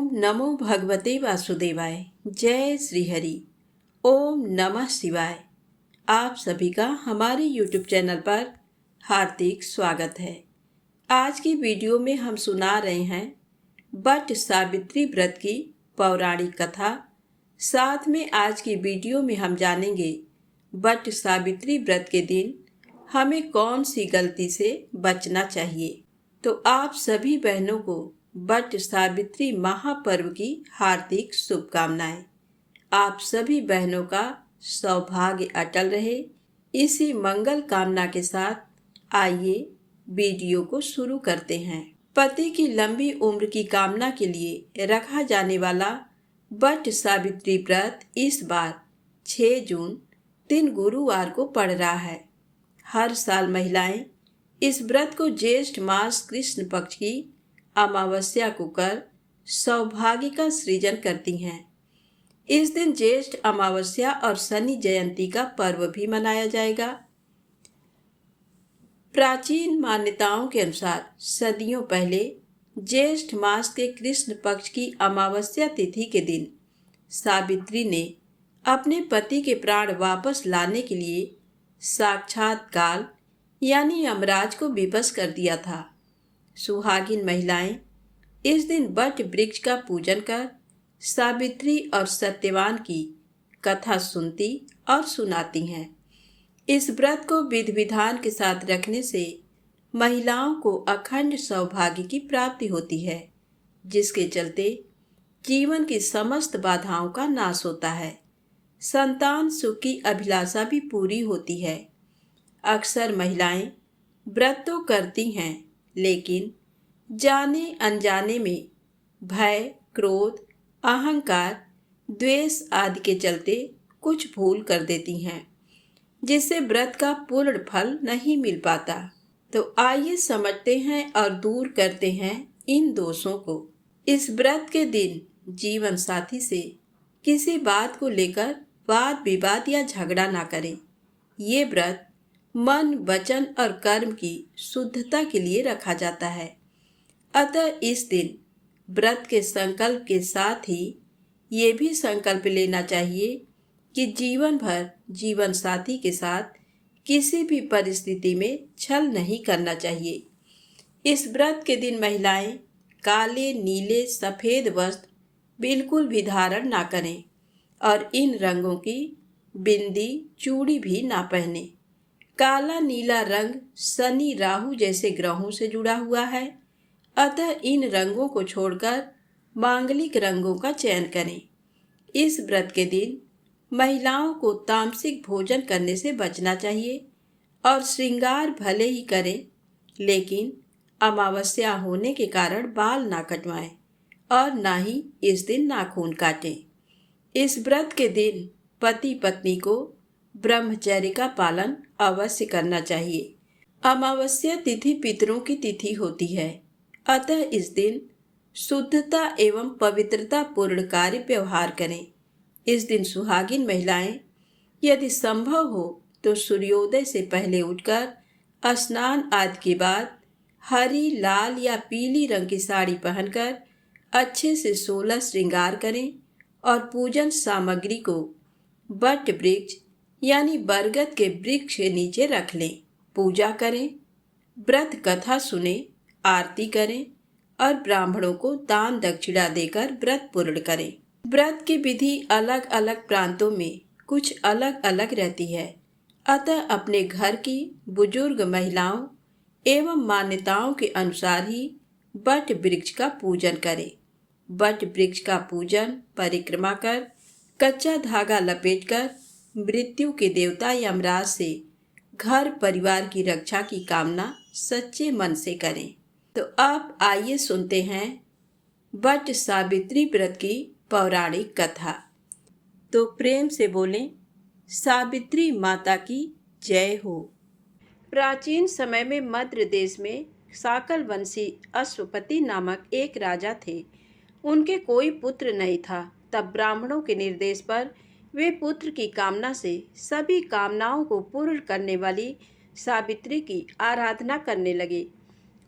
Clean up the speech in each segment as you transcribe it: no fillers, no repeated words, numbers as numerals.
ओम नमो भगवते वासुदेवाय। जय श्री हरि। ओम नमः शिवाय। आप सभी का हमारे YouTube चैनल पर हार्दिक स्वागत है। आज की वीडियो में हम सुना रहे हैं वट सावित्री व्रत की पौराणिक कथा। साथ में आज की वीडियो में हम जानेंगे वट सावित्री व्रत के दिन हमें कौन सी गलती से बचना चाहिए। तो आप सभी बहनों को वट सावित्री महापर्व की हार्दिक शुभकामनाएं। आप सभी बहनों का सौभाग्य अटल रहे, इसी मंगल कामना के साथ आइए वीडियो को शुरू करते हैं। पति की लंबी उम्र की कामना के लिए रखा जाने वाला वट सावित्री व्रत इस बार 6 जून दिन गुरुवार को पड़ रहा है। हर साल महिलाएं इस व्रत को ज्येष्ठ मास कृष्ण पक्ष की अमावस्या को कर सौभाग्य का सृजन करती हैं। इस दिन ज्येष्ठ अमावस्या और शनि जयंती का पर्व भी मनाया जाएगा। प्राचीन मान्यताओं के अनुसार सदियों पहले ज्येष्ठ मास के कृष्ण पक्ष की अमावस्या तिथि के दिन सावित्री ने अपने पति के प्राण वापस लाने के लिए साक्षात काल यानी यमराज को विवश कर दिया था। सुहागिन महिलाएं इस दिन वट वृक्ष का पूजन कर सावित्री और सत्यवान की कथा सुनती और सुनाती हैं। इस व्रत को विधि विधान के साथ रखने से महिलाओं को अखंड सौभाग्य की प्राप्ति होती है, जिसके चलते जीवन की समस्त बाधाओं का नाश होता है। संतान सुख की अभिलाषा भी पूरी होती है। अक्सर महिलाएं व्रत तो करती हैं, लेकिन जाने अनजाने में भय, क्रोध, अहंकार, द्वेष आदि के चलते कुछ भूल कर देती हैं, जिससे व्रत का पूर्ण फल नहीं मिल पाता। तो आइए समझते हैं और दूर करते हैं इन दोषों को। इस व्रत के दिन जीवन साथी से किसी बात को लेकर वाद विवाद या झगड़ा ना करें। ये व्रत मन, वचन और कर्म की शुद्धता के लिए रखा जाता है। अतः इस दिन व्रत के संकल्प के साथ ही ये भी संकल्प लेना चाहिए कि जीवन भर जीवन साथी के साथ किसी भी परिस्थिति में छल नहीं करना चाहिए। इस व्रत के दिन महिलाएं काले, नीले, सफ़ेद वस्त्र बिल्कुल भी धारण ना करें और इन रंगों की बिंदी, चूड़ी भी ना पहने। काला नीला रंग शनि, राहु जैसे ग्रहों से जुड़ा हुआ है। अतः इन रंगों को छोड़कर मांगलिक रंगों का चयन करें। इस व्रत के दिन महिलाओं को तामसिक भोजन करने से बचना चाहिए और श्रृंगार भले ही करें, लेकिन अमावस्या होने के कारण बाल ना कटवाएं और ना ही इस दिन नाखून काटें। इस व्रत के दिन पति पत्नी को ब्रह्मचर्य का पालन अवश्य करना चाहिए। अमावस्या तिथि पितरों की तिथि होती है, अतः इस दिन शुद्धता एवं पवित्रता पूर्ण कार्य व्यवहार करें। इस दिन सुहागिन महिलाएं यदि संभव हो तो सूर्योदय से पहले उठकर स्नान आदि के बाद हरी, लाल या पीली रंग की साड़ी पहनकर अच्छे से 16 श्रृंगार करें और पूजन सामग्री को वट वृक्ष यानी बरगद के वृक्ष के नीचे रख लें। पूजा करें, व्रत कथा सुने, आरती करें और ब्राह्मणों को दान दक्षिणा देकर व्रत पूर्ण करें। व्रत की विधि अलग अलग प्रांतों में कुछ अलग अलग रहती है, अतः अपने घर की बुजुर्ग महिलाओं एवं मान्यताओं के अनुसार ही वट वृक्ष का पूजन करें। वट वृक्ष का पूजन परिक्रमा कर कच्चा धागा लपेटकर मृत्यु के देवता यमराज से घर परिवार की रक्षा की कामना सच्चे मन से करें। तो अब आइए सुनते हैं वट सावित्री व्रत की पौराणिक कथा। तो प्रेम से बोलें, सावित्री माता की जय हो। प्राचीन समय में मध्य देश में साकल वंशी अश्वपति नामक एक राजा थे। उनके कोई पुत्र नहीं था। तब ब्राह्मणों के निर्देश पर वे पुत्र की कामना से सभी कामनाओं को पूर्ण करने वाली सावित्री की आराधना करने लगे।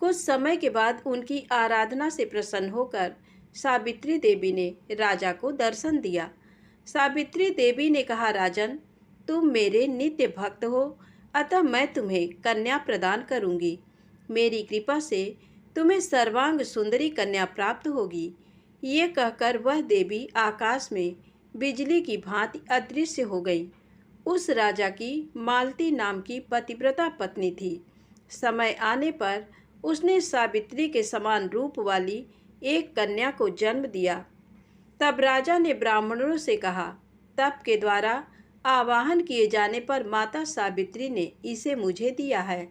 कुछ समय के बाद उनकी आराधना से प्रसन्न होकर सावित्री देवी ने राजा को दर्शन दिया। सावित्री देवी ने कहा, राजन, तुम मेरे नित्य भक्त हो, अतः मैं तुम्हें कन्या प्रदान करूंगी। मेरी कृपा से तुम्हें सर्वांग सुंदरी कन्या प्राप्त होगी। ये कहकर वह देवी आकाश में बिजली की भांति अदृश्य हो गई। उस राजा की मालती नाम की पतिव्रता पत्नी थी। समय आने पर उसने सावित्री के समान रूप वाली एक कन्या को जन्म दिया। तब राजा ने ब्राह्मणों से कहा, तप के द्वारा आवाहन किए जाने पर माता सावित्री ने इसे मुझे दिया है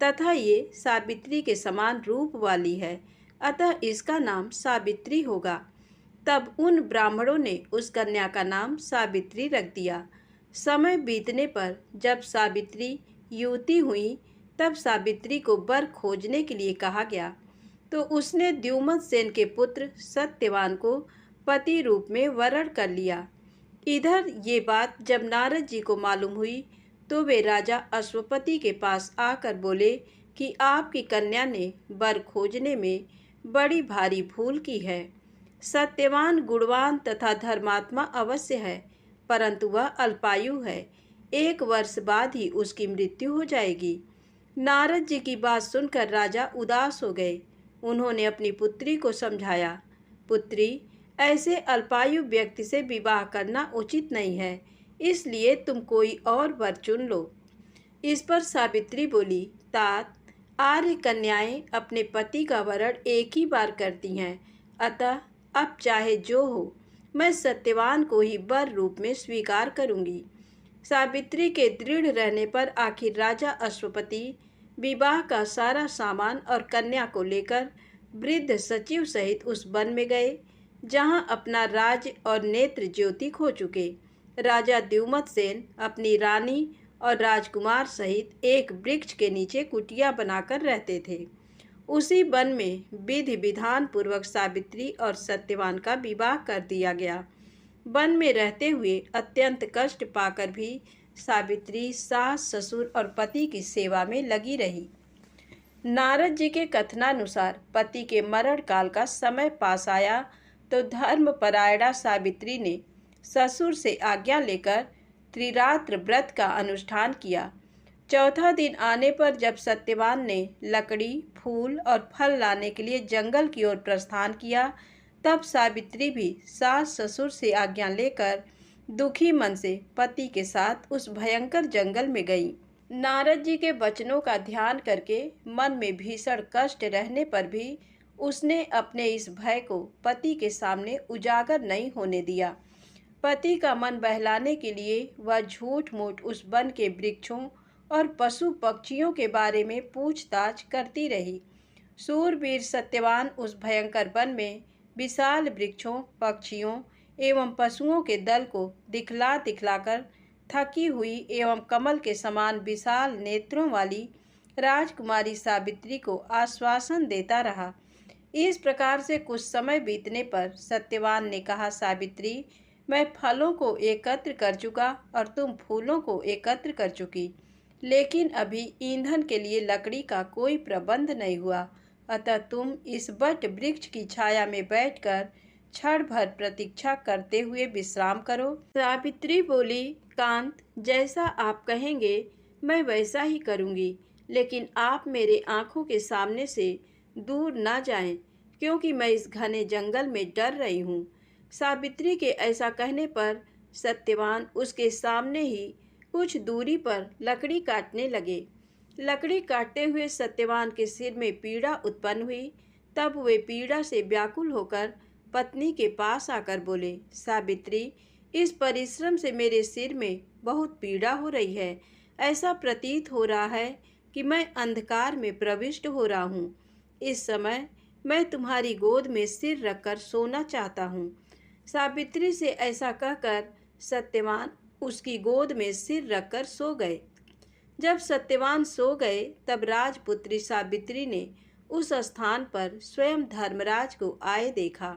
तथा ये सावित्री के समान रूप वाली है, अतः इसका नाम सावित्री होगा। तब उन ब्राह्मणों ने उस कन्या का नाम सावित्री रख दिया। समय बीतने पर जब सावित्री युवती हुई तब सावित्री को वर खोजने के लिए कहा गया, तो उसने द्युमत सेन के पुत्र सत्यवान को पति रूप में वरण कर लिया। इधर ये बात जब नारद जी को मालूम हुई तो वे राजा अश्वपति के पास आकर बोले कि आपकी कन्या ने वर खोजने में बड़ी भारी भूल की है। सत्यवान गुणवान तथा धर्मात्मा अवश्य है, परंतु वह अल्पायु है। 1 वर्ष बाद ही उसकी मृत्यु हो जाएगी। नारद जी की बात सुनकर राजा उदास हो गए। उन्होंने अपनी पुत्री को समझाया, पुत्री, ऐसे अल्पायु व्यक्ति से विवाह करना उचित नहीं है, इसलिए तुम कोई और वर चुन लो। इस पर सावित्री बोली, तात, आर्य कन्याएं अपने पति का वरण एक ही बार करती हैं, अतः अब चाहे जो हो, मैं सत्यवान को ही वर रूप में स्वीकार करूंगी। सावित्री के दृढ़ रहने पर आखिर राजा अश्वपति विवाह का सारा सामान और कन्या को लेकर वृद्ध सचिव सहित उस वन में गए जहां अपना राज और नेत्र ज्योति खो चुके राजा द्युमत सेन अपनी रानी और राजकुमार सहित एक वृक्ष के नीचे कुटिया बनाकर रहते थे। उसी वन में विधि विधान पूर्वक सावित्री और सत्यवान का विवाह कर दिया गया। वन में रहते हुए अत्यंत कष्ट पाकर भी सावित्री सास, ससुर और पति की सेवा में लगी रही। नारद जी के कथनानुसार पति के मरण काल का समय पास आया तो धर्मपरायणा सावित्री ने ससुर से आज्ञा लेकर त्रिरात्र व्रत का अनुष्ठान किया। चौथा दिन आने पर जब सत्यवान ने लकड़ी, फूल और फल लाने के लिए जंगल की ओर प्रस्थान किया, तब सावित्री भी सास ससुर से आज्ञा लेकर दुखी मन से पति के साथ उस भयंकर जंगल में गई। नारद जी के वचनों का ध्यान करके मन में भीषण कष्ट रहने पर भी उसने अपने इस भय को पति के सामने उजागर नहीं होने दिया। पति का मन बहलाने के लिए वह झूठ मूठ उस वन के वृक्षों और पशु पक्षियों के बारे में पूछताछ करती रही। सूरवीर सत्यवान उस भयंकर वन में विशाल वृक्षों, पक्षियों एवं पशुओं के दल को दिखला दिखलाकर थकी हुई एवं कमल के समान विशाल नेत्रों वाली राजकुमारी सावित्री को आश्वासन देता रहा। इस प्रकार से कुछ समय बीतने पर सत्यवान ने कहा, सावित्री, मैं फलों को एकत्र कर चुका और तुम फूलों को एकत्र कर चुकी, लेकिन अभी ईंधन के लिए लकड़ी का कोई प्रबंध नहीं हुआ, अतः तुम इस वट वृक्ष की छाया में बैठकर क्षण भर प्रतीक्षा करते हुए विश्राम करो। सावित्री बोली, कांत, जैसा आप कहेंगे मैं वैसा ही करूंगी, लेकिन आप मेरे आंखों के सामने से दूर ना जाएं, क्योंकि मैं इस घने जंगल में डर रही हूँ। सावित्री के ऐसा कहने पर सत्यवान उसके सामने ही कुछ दूरी पर लकड़ी काटने लगे। लकड़ी काटते हुए सत्यवान के सिर में पीड़ा उत्पन्न हुई। तब वे पीड़ा से व्याकुल होकर पत्नी के पास आकर बोले, सावित्री, इस परिश्रम से मेरे सिर में बहुत पीड़ा हो रही है। ऐसा प्रतीत हो रहा है कि मैं अंधकार में प्रविष्ट हो रहा हूँ। इस समय मैं तुम्हारी गोद में सिर रखकर सोना चाहता हूँ। सावित्री से ऐसा कहकर सत्यवान उसकी गोद में सिर रखकर सो गए। जब सत्यवान सो गए तब राजपुत्री सावित्री ने उस स्थान पर स्वयं धर्मराज को आए देखा,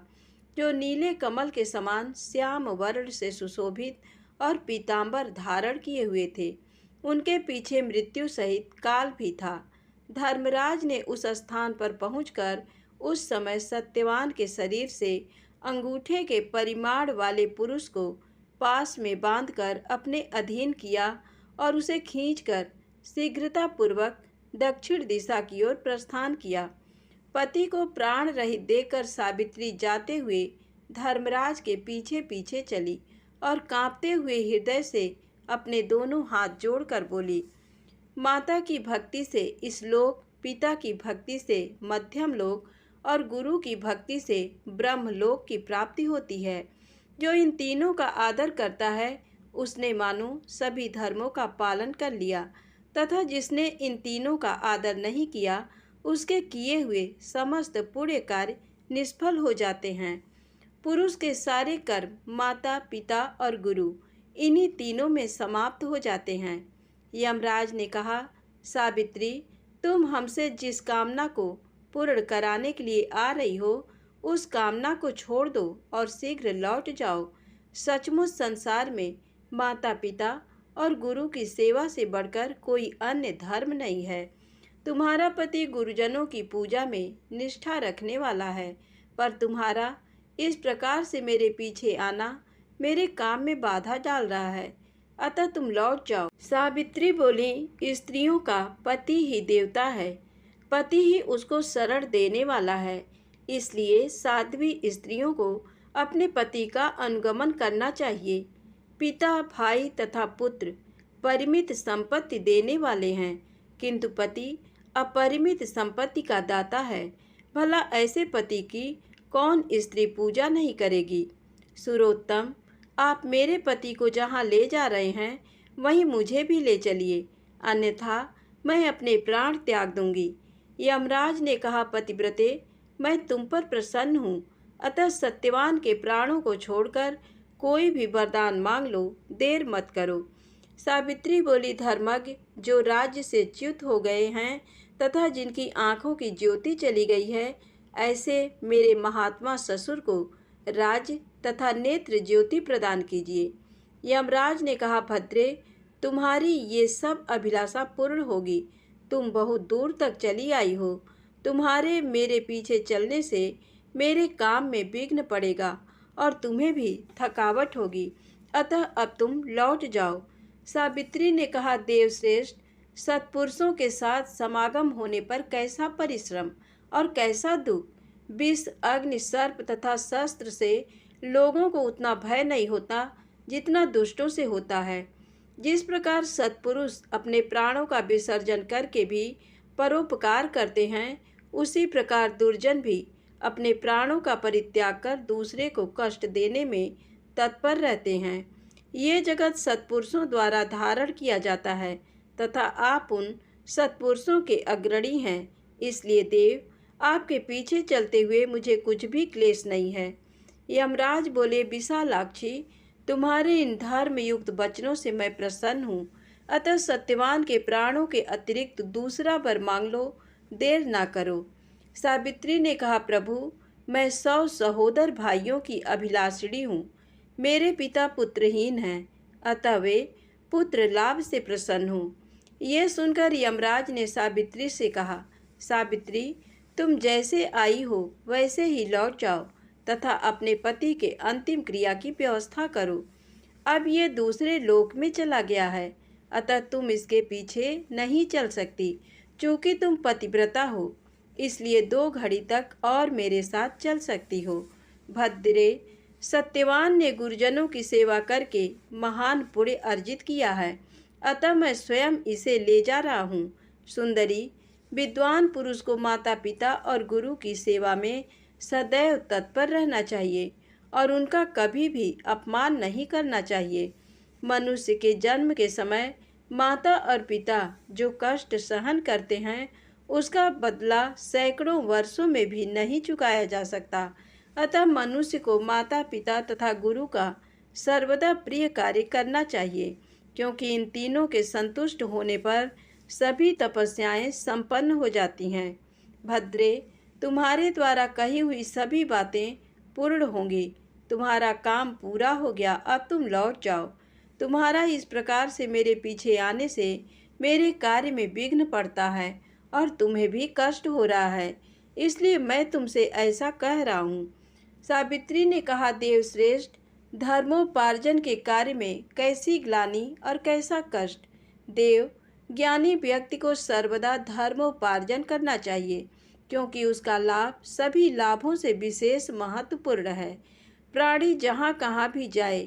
जो नीले कमल के समान श्याम वर्ण से सुशोभित और पीतांबर धारण किए हुए थे। उनके पीछे मृत्यु सहित काल भी था। धर्मराज ने उस स्थान पर पहुंचकर उस समय सत्यवान के शरीर से अंगूठे के परिमाण वाले पुरुष को पास में बांधकर अपने अधीन किया और उसे खींचकर शीघ्रतापूर्वक दक्षिण दिशा की ओर प्रस्थान किया। पति को प्राण रहित देखकर सावित्री जाते हुए धर्मराज के पीछे पीछे चली और कांपते हुए हृदय से अपने दोनों हाथ जोड़कर बोली, माता की भक्ति से इस लोक, पिता की भक्ति से मध्यम लोक और गुरु की भक्ति से ब्रह्मलोक की प्राप्ति होती है। जो इन तीनों का आदर करता है उसने मानो सभी धर्मों का पालन कर लिया, तथा जिसने इन तीनों का आदर नहीं किया उसके किए हुए समस्त पुण्य कार्य निष्फल हो जाते हैं। पुरुष के सारे कर्म माता, पिता और गुरु इन्हीं तीनों में समाप्त हो जाते हैं। यमराज ने कहा, सावित्री, तुम हमसे जिस कामना को पूर्ण कराने के लिए आ रही हो उस कामना को छोड़ दो और शीघ्र लौट जाओ। सचमुच संसार में माता, पिता और गुरु की सेवा से बढ़कर कोई अन्य धर्म नहीं है। तुम्हारा पति गुरुजनों की पूजा में निष्ठा रखने वाला है, पर तुम्हारा इस प्रकार से मेरे पीछे आना मेरे काम में बाधा डाल रहा है, अतः तुम लौट जाओ। सावित्री बोली, स्त्रियों का पति ही देवता है, पति ही उसको शरण देने वाला है, इसलिए साध्वी स्त्रियों को अपने पति का अनुगमन करना चाहिए। पिता, भाई तथा पुत्र परिमित संपत्ति देने वाले हैं, किंतु पति अपरिमित संपत्ति का दाता है। भला ऐसे पति की कौन स्त्री पूजा नहीं करेगी। सुरोत्तम, आप मेरे पति को जहाँ ले जा रहे हैं वहीं मुझे भी ले चलिए, अन्यथा मैं अपने प्राण त्याग दूंगी। यमराज ने कहा, पतिव्रते, मैं तुम पर प्रसन्न हूँ, अतः सत्यवान के प्राणों को छोड़कर कोई भी वरदान मांग लो, देर मत करो। सावित्री बोली, धर्मज्ञ जो राज्य से च्युत हो गए हैं तथा जिनकी आँखों की ज्योति चली गई है, ऐसे मेरे महात्मा ससुर को राज्य तथा नेत्र ज्योति प्रदान कीजिए। यमराज ने कहा, भद्रे, तुम्हारी ये सब अभिलाषा पूर्ण होगी। तुम बहुत दूर तक चली आई हो, तुम्हारे मेरे पीछे चलने से मेरे काम में विघ्न पड़ेगा और तुम्हें भी थकावट होगी, अतः अब तुम लौट जाओ। सावित्री ने कहा, देवश्रेष्ठ, सत्पुरुषों के साथ समागम होने पर कैसा परिश्रम और कैसा दुख। विष, अग्नि, सर्प तथा शस्त्र से लोगों को उतना भय नहीं होता जितना दुष्टों से होता है। जिस प्रकार सत्पुरुष अपने प्राणों का विसर्जन करके भी परोपकार करते हैं, उसी प्रकार दुर्जन भी अपने प्राणों का परित्याग कर दूसरे को कष्ट देने में तत्पर रहते हैं। ये जगत सत्पुरुषों द्वारा धारण किया जाता है तथा आप उन सत्पुरुषों के अग्रणी हैं, इसलिए देव, आपके पीछे चलते हुए मुझे कुछ भी क्लेश नहीं है। यमराज बोले, विशालाक्षी, तुम्हारे इन धर्मयुक्त वचनों से मैं प्रसन्न हूँ, अतः सत्यवान के प्राणों के अतिरिक्त दूसरा वर मांग लो, देर ना करो। सावित्री ने कहा, प्रभु, मैं 100 सहोदर भाइयों की अभिलाषिणी हूँ। मेरे पिता पुत्रहीन हैं, अतः वे पुत्र लाभ से प्रसन्न हूँ। ये सुनकर यमराज ने सावित्री से कहा, सावित्री, तुम जैसे आई हो वैसे ही लौट जाओ तथा अपने पति के अंतिम क्रिया की व्यवस्था करो। अब ये दूसरे लोक में चला गया है, अतः तुम इसके पीछे नहीं चल सकती। चूँकि तुम पतिव्रता हो, इसलिए 2 घड़ी तक और मेरे साथ चल सकती हो। भद्रे, सत्यवान ने गुरुजनों की सेवा करके महान पुण्य अर्जित किया है, अतः मैं स्वयं इसे ले जा रहा हूँ। सुंदरी, विद्वान पुरुष को माता, पिता और गुरु की सेवा में सदैव तत्पर रहना चाहिए और उनका कभी भी अपमान नहीं करना चाहिए। मनुष्य के जन्म के समय माता और पिता जो कष्ट सहन करते हैं, उसका बदला सैकड़ों वर्षों में भी नहीं चुकाया जा सकता। अतः मनुष्य को माता, पिता तथा गुरु का सर्वदा प्रिय कार्य करना चाहिए, क्योंकि इन तीनों के संतुष्ट होने पर सभी तपस्याएं संपन्न हो जाती हैं। भद्रे, तुम्हारे द्वारा कही हुई सभी बातें पूर्ण होंगी। तुम्हारा काम पूरा हो गया, अब तुम लौट जाओ। तुम्हारा इस प्रकार से मेरे पीछे आने से मेरे कार्य में विघ्न पड़ता है और तुम्हें भी कष्ट हो रहा है, इसलिए मैं तुमसे ऐसा कह रहा हूँ। सावित्री ने कहा, देवश्रेष्ठ, धर्मोपार्जन के कार्य में कैसी ग्लानि और कैसा कष्ट। देव, ज्ञानी व्यक्ति को सर्वदा धर्मोपार्जन करना चाहिए, क्योंकि उसका लाभ सभी लाभों से विशेष महत्वपूर्ण है। प्राणी जहाँ कहाँ भी जाए,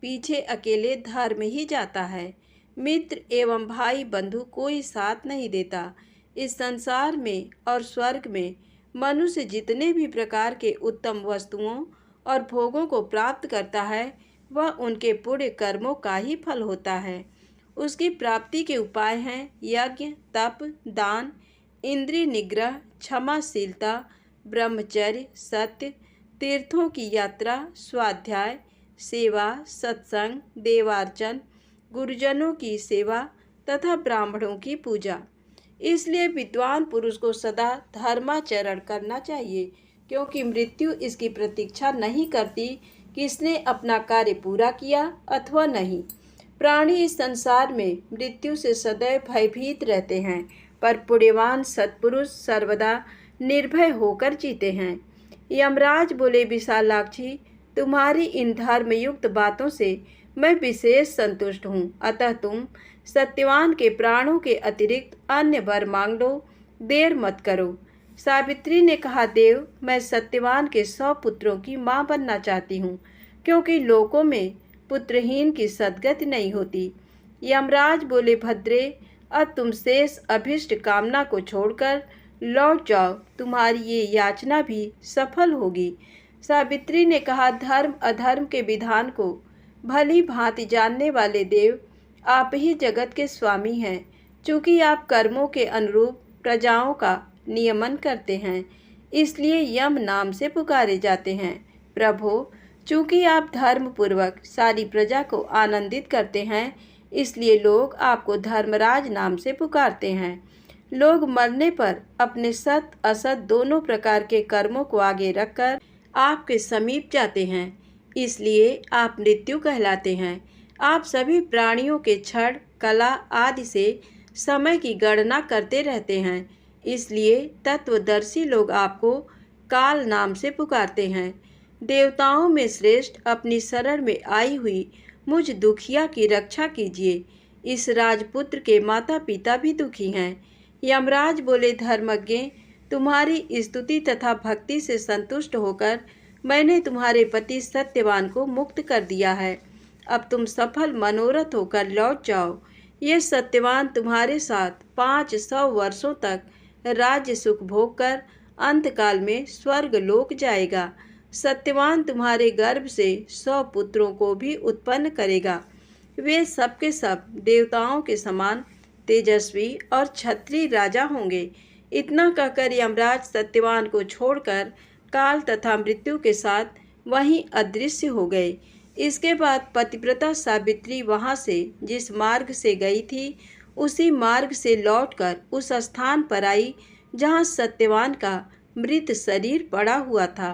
पीछे अकेले धर्म ही जाता है। मित्र एवं भाई बंधु कोई साथ नहीं देता। इस संसार में और स्वर्ग में मनुष्य जितने भी प्रकार के उत्तम वस्तुओं और भोगों को प्राप्त करता है, वह उनके पुण्य कर्मों का ही फल होता है। उसकी प्राप्ति के उपाय हैं यज्ञ, तप, दान, इंद्रिय निग्रह, क्षमाशीलता, ब्रह्मचर्य, सत्य, तीर्थों की यात्रा, स्वाध्याय, सेवा, सत्संग, देवार्चन, गुरुजनों की सेवा तथा ब्राह्मणों की पूजा। इसलिए विद्वान पुरुष को सदा धर्माचरण करना चाहिए, क्योंकि मृत्यु इसकी प्रतीक्षा नहीं करती कि इसने अपना कार्य पूरा किया अथवा नहीं। प्राणी इस संसार में मृत्यु से सदैव भयभीत रहते हैं, पर पुण्यवान सत्पुरुष सर्वदा निर्भय होकर जीते हैं। यमराज बोले, विशालाक्षी, तुम्हारी इन धर्मयुक्त बातों से मैं विशेष संतुष्ट हूँ, अतः तुम सत्यवान के प्राणों के अतिरिक्त अन्य वर मांग लो, देर मत करो। सावित्री ने कहा, देव, मैं सत्यवान के 100 पुत्रों की माँ बनना चाहती हूँ, क्योंकि लोकों में पुत्रहीन की सद्गति नहीं होती। यमराज बोले, भद्रे, अब तुम शेष अभिष्ट कामना को छोड़कर लौट जाओ, तुम्हारी ये याचना भी सफल होगी। सावित्री ने कहा, धर्म अधर्म के विधान को भली भांति जानने वाले देव, आप ही जगत के स्वामी हैं। चूँकि आप कर्मों के अनुरूप प्रजाओं का नियमन करते हैं, इसलिए यम नाम से पुकारे जाते हैं। प्रभो, चूँकि आप धर्म पूर्वक सारी प्रजा को आनंदित करते हैं, इसलिए लोग आपको धर्मराज नाम से पुकारते हैं। लोग मरने पर अपने सत असत दोनों प्रकार के कर्मों को आगे रखकर आपके समीप जाते हैं, इसलिए आप मृत्यु कहलाते हैं। आप सभी प्राणियों के क्षण, कला आदि से समय की गणना करते रहते हैं, इसलिए तत्वदर्शी लोग आपको काल नाम से पुकारते हैं। देवताओं में श्रेष्ठ, अपनी शरण में आई हुई मुझ दुखिया की रक्षा कीजिए। इस राजपुत्र के माता पिता भी दुखी हैं। यमराज बोले, धर्मज्ञ, तुम्हारी स्तुति तथा भक्ति से संतुष्ट होकर मैंने तुम्हारे पति सत्यवान को मुक्त कर दिया है। अब तुम सफल मनोरथ होकर लौट जाओ। ये सत्यवान तुम्हारे साथ 500 वर्षों तक राज्य सुख भोग कर अंतकाल में स्वर्ग लोक जाएगा। सत्यवान तुम्हारे गर्भ से 100 पुत्रों को भी उत्पन्न करेगा। वे सबके सब देवताओं के समान तेजस्वी और क्षत्रिय राजा होंगे। इतना कहकर यमराज सत्यवान को छोड़कर काल तथा मृत्यु के साथ वहीं अदृश्य हो गए। इसके बाद पतिव्रता सावित्री वहां से जिस मार्ग से गई थी, उसी मार्ग से लौटकर उस स्थान पर आई जहां सत्यवान का मृत शरीर पड़ा हुआ था।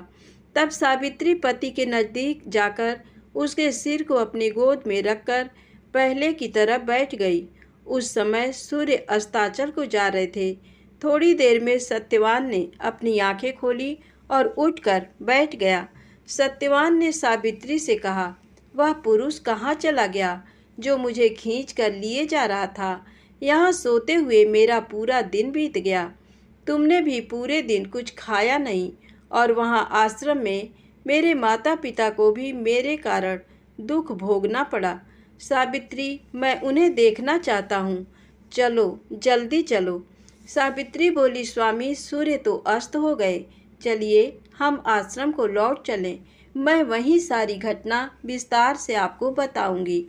तब सावित्री पति के नज़दीक जाकर उसके सिर को अपनी गोद में रखकर पहले की तरह बैठ गई। उस समय सूर्य अस्ताचल को जा रहे थे। थोड़ी देर में सत्यवान ने अपनी आंखें खोली और उठकर बैठ गया। सत्यवान ने सावित्री से कहा, वह पुरुष कहाँ चला गया जो मुझे खींच कर लिए जा रहा था? यहाँ सोते हुए मेरा पूरा दिन बीत गया। तुमने भी पूरे दिन कुछ खाया नहीं, और वहाँ आश्रम में मेरे माता पिता को भी मेरे कारण दुख भोगना पड़ा। सावित्री, मैं उन्हें देखना चाहता हूँ, चलो जल्दी चलो। सावित्री बोली, स्वामी, सूर्य तो अस्त हो गए, चलिए हम आश्रम को लौट चलें। मैं वहीं सारी घटना विस्तार से आपको बताऊंगी।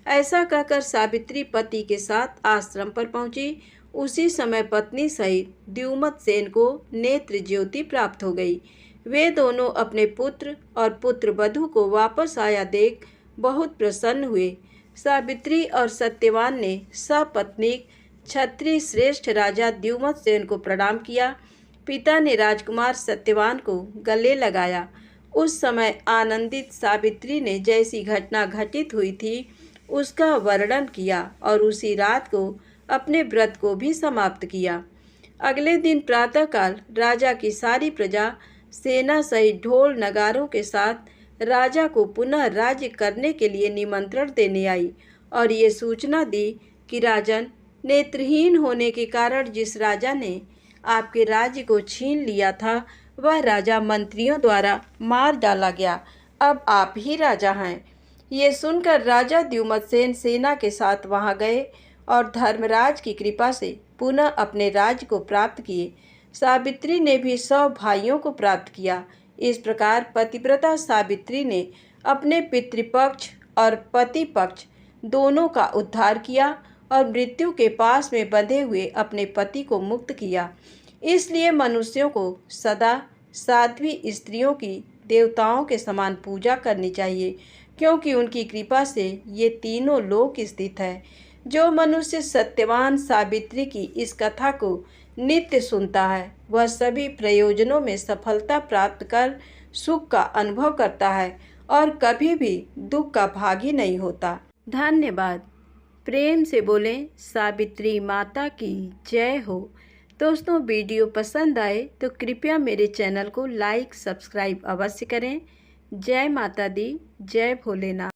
ऐसा कहकर सावित्री पति के साथ आश्रम पर पहुंची। उसी समय पत्नी सहित द्युमत सेन को नेत्र ज्योति प्राप्त हो गई। वे दोनों अपने पुत्र और पुत्रवधू को वापस आया देख बहुत प्रसन्न हुए। सावित्री और सत्यवान ने सपत्नीक क्षत्रिय श्रेष्ठ राजा द्युमत सेन को प्रणाम किया। पिता ने राजकुमार सत्यवान को गले लगाया। उस समय आनंदित सावित्री ने जैसी घटना घटित हुई थी उसका वर्णन किया और उसी रात को अपने व्रत को भी समाप्त किया। अगले दिन प्रातःकाल राजा की सारी प्रजा सेना सहित ढोल नगारों के साथ राजा को पुनः राज्य करने के लिए निमंत्रण देने आई और ये सूचना दी कि राजन, नेत्रहीन होने के कारण जिस राजा ने आपके राज्य को छीन लिया था वह राजा मंत्रियों द्वारा मार डाला गया। अब आप ही राजा हैं। ये सुनकर राजा द्युमत्सेन सेना के साथ वहां गए और धर्मराज की कृपा से पुनः अपने राज्य को प्राप्त किए। सावित्री ने भी 100 भाइयों को प्राप्त किया। इस प्रकार पतिव्रता सावित्री ने अपने पितृपक्ष और पति पक्ष दोनों का उद्धार किया और मृत्यु के पास में बंधे हुए अपने पति को मुक्त किया। इसलिए मनुष्यों को सदा साध्वी स्त्रियों की देवताओं के समान पूजा करनी चाहिए, क्योंकि उनकी कृपा से ये तीनों लोक स्थित है। जो मनुष्य सत्यवान सावित्री की इस कथा को नित्य सुनता है वह सभी प्रयोजनों में सफलता प्राप्त कर सुख का अनुभव करता है और कभी भी दुख का भागी नहीं होता। धन्यवाद। प्रेम से बोलें सावित्री माता की जय हो। दोस्तों, वीडियो पसंद आए तो कृपया मेरे चैनल को लाइक सब्सक्राइब अवश्य करें। जय माता दी, जय भोलेनाथ।